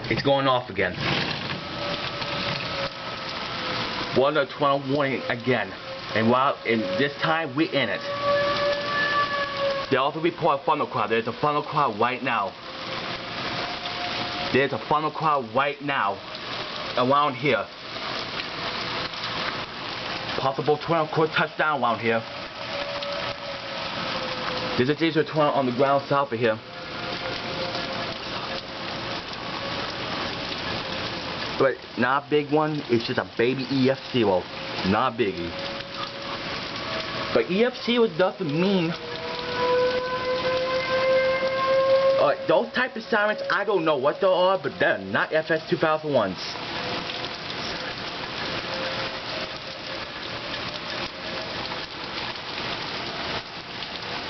It's going off again. Water tornado warning again. And this time we're in it. They also report a funnel cloud. There's a funnel cloud right now. There's a funnel cloud right now around here. Possible tornado could touch down around here. There's a diesel tornado on the ground south of here. But not a big one, it's just a baby EF0, not a biggie. But EF0 doesn't mean those type of sirens, I don't know what they are, but they're not FS 2001s.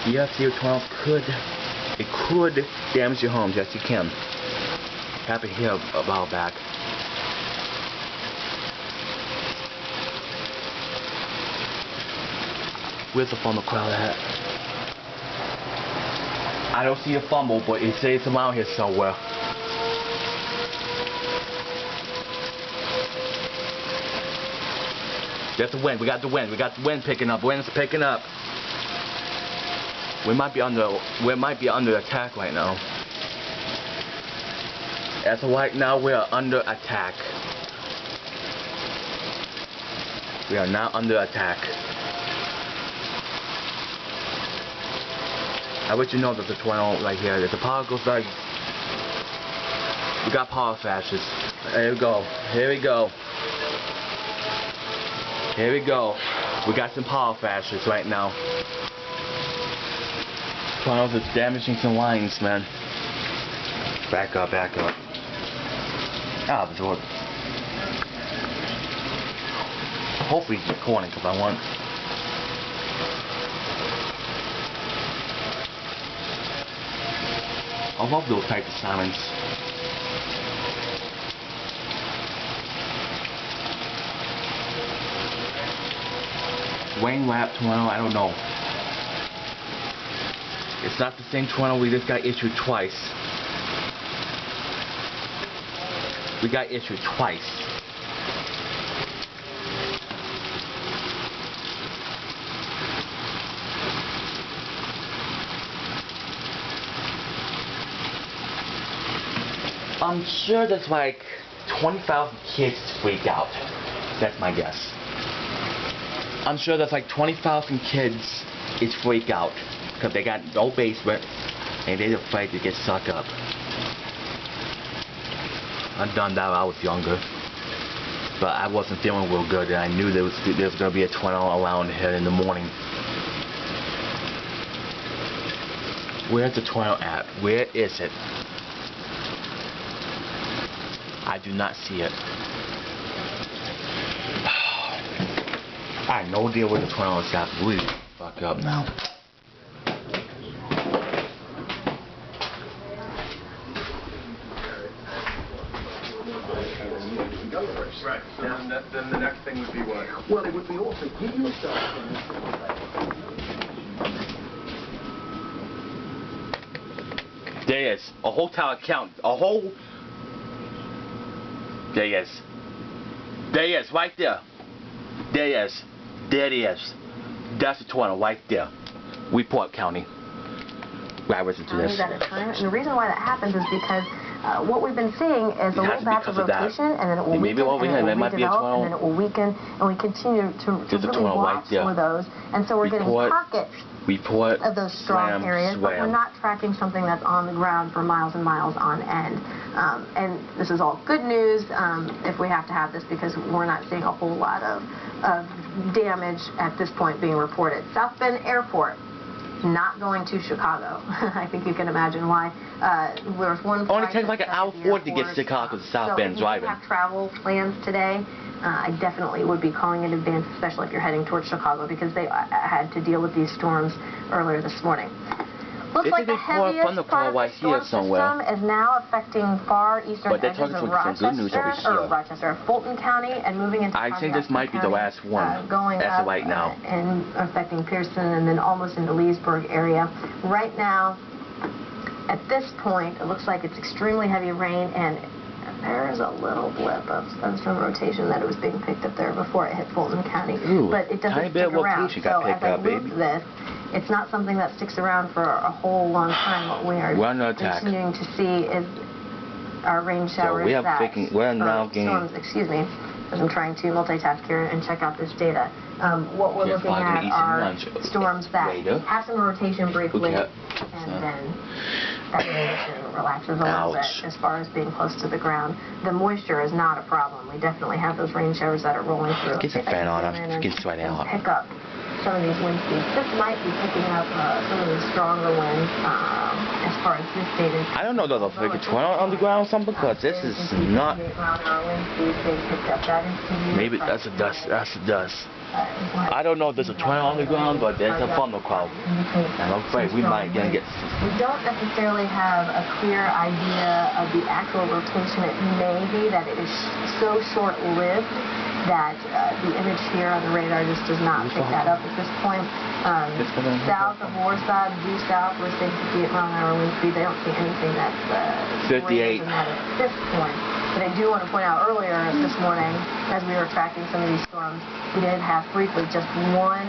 EF0 tornado could damage your homes, yes you can. Happened here a while back. Where's the funnel cloud at? I don't see a fumble, but it says it's around here somewhere. There's the wind. We got the wind. We got the wind picking up. Wind's picking up. We might be under attack right now. As of right now, we are under attack. We are now under attack. I let you know that the tornado right here, that the power goes like, we got power flashes. Here we go. Here we go. Here we go. We got some power flashes right now. Tornadoes is damaging some lines, man. Back up, back up. Ah, the door. Hopefully it's recording because I want. I love those types of sirens. Rain wrap tornado, I don't know. It's not the same tornado we just got issued twice. We got issued twice. I'm sure there's like 20,000 kids freak out. That's my guess. I'm sure there's like 20,000 kids is freak out because they got no basement and they're afraid to get sucked up. I've done that when I was younger, but I wasn't feeling real good and I knew there was going to be a tornado around here in the morning. Where's the tornado at? Where is it? I do not see it. I have no idea where the tornado is at. Really fuck up now. Right. So then the next thing would be what? Well, it would be also give you a start. There is a whole tower count. A whole. There he is. There he is, right there. There he is. There he is. That's the tornado right there. Porte County. Right, listen to this. At a time. And the reason why that happens is because what we've been seeing is a little batch of rotation, and then it will weaken, and then it will redevelop, and then it will weaken, and we continue to really watch for those. And so we're getting pockets of those strong areas, but we're not tracking something that's on the ground for miles and miles on end. And this is all good news if we have to have this, because we're not seeing a whole lot of damage at this point being reported. South Bend Airport, not going to Chicago. I think you can imagine why. There's one only takes like an hour 40 to get to Chicago to South Bend driving. So if you have travel plans today, I definitely would be calling in advance, especially if you're heading towards Chicago, because they had to deal with these storms earlier this morning. Looks like the heaviest part of the storm system is now affecting far eastern edges of Rochester, Fulton County, and moving into I think this might be the last one going as up, of right now. And affecting Pearson and then almost into Leesburg area. Right now, at this point, it looks like it's extremely heavy rain and there's a little blip of some rotation that it was being picked up there before it hit Fulton County. Ooh, but it doesn't stick around. So as I move this, it's not something that sticks around for a whole long time. What we are continuing to see is our rain showers storms, excuse me, as I'm trying to multitask here and check out this data. What we're looking at are storms that have some rotation briefly, and then that rotation relaxes a little bit as far as being close to the ground. The moisture is not a problem. We definitely have those rain showers that are rolling through. Get the fan on. I'm getting sweaty out. Pick up some of these wind speeds. This might be picking up some of the stronger winds as far as this data. I don't know if they'll pick a 20 on the ground or something, because this is not. Maybe that's a dust. That's a dust. I don't know if there's a 20 on the ground, but there's a funnel cloud. And I'm afraid we might get. We don't necessarily have a clear idea of the actual rotation. It may be that it is so short-lived that the image here on the radar just does not pick that up at this point. South of Warsaw, due south, we're seeing 58 mile-an-hour wind speed. They don't see anything that's 58 at this point. But I do want to point out earlier this morning, as we were tracking some of these storms, we did have briefly just one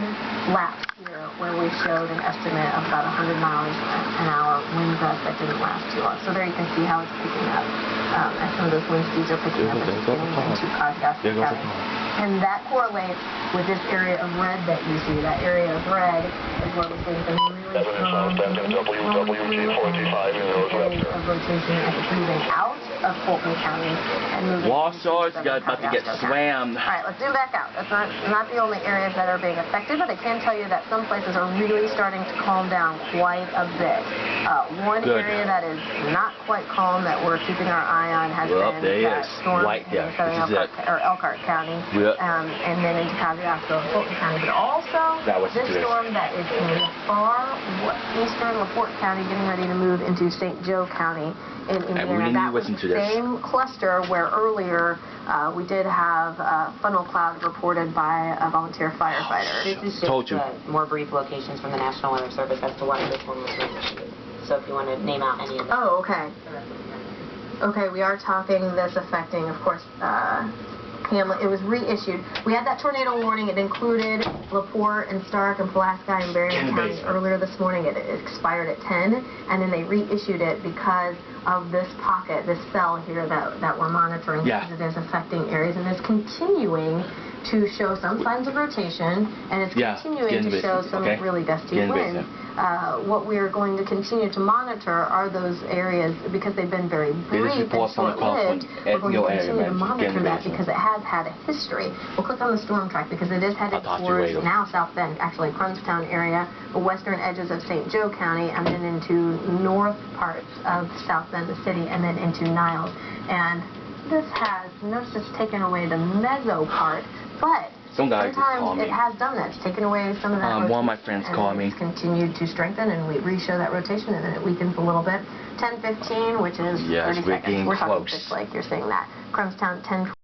lapse here where we showed an estimate of about 100 miles an hour wind gust that didn't last too long. So there you can see how it's picking up. As some of those wind speeds are picking up as it's getting into Gusty County. And that correlates with this area of red that you see. That area of red is where we're seeing some really strong areas of rotation as it's moving out of Fulton County and moving Warsaw's about to get slammed. All right, let's zoom back out. That's not the only areas that are being affected, but I can tell you that some places are really starting to calm down quite a bit. One area that is not quite calm that we're keeping our eye on has been that storm in southern Elkhart County, and then into Kosciuszko and Fulton County, but also this storm that is in far eastern LaPorte County, getting ready to move into St. Joe County in Indiana. That was the same cluster where earlier we did have funnel cloud reported by a volunteer firefighter. This is just more brief locations from the National Weather Service as to why this one was reissued. So if you want to name out any of them. Oh, okay. Okay, we are talking this affecting, of course, Hamlet. It was reissued. We had that tornado warning. It included LaPorte and Stark and Pulaski and Berrien County earlier this morning. It expired at 10, and then they reissued it because of this pocket, this cell here that we're monitoring, because it is affecting areas, and it's continuing to show some signs of rotation, and it's continuing to show some really gusty winds. What we are going to continue to monitor are those areas, because they've been very brief and short-lived. We're going to continue to monitor that because it has had a history. We'll click on the storm track because it is headed towards now South Bend, actually Crunstown area, the western edges of St. Joe County, and then into north parts of South Bend, the city, and then into Niles. And this has, notice it's taken away the meso part, but sometimes it has done that. It's taken away some of that rotation. One of my friends called me. It's continued to strengthen, and we re-show that rotation, and then it weakens a little bit. 10:15, which is 30 seconds. We're talking just like you're seeing that. Crumstown, 10:20.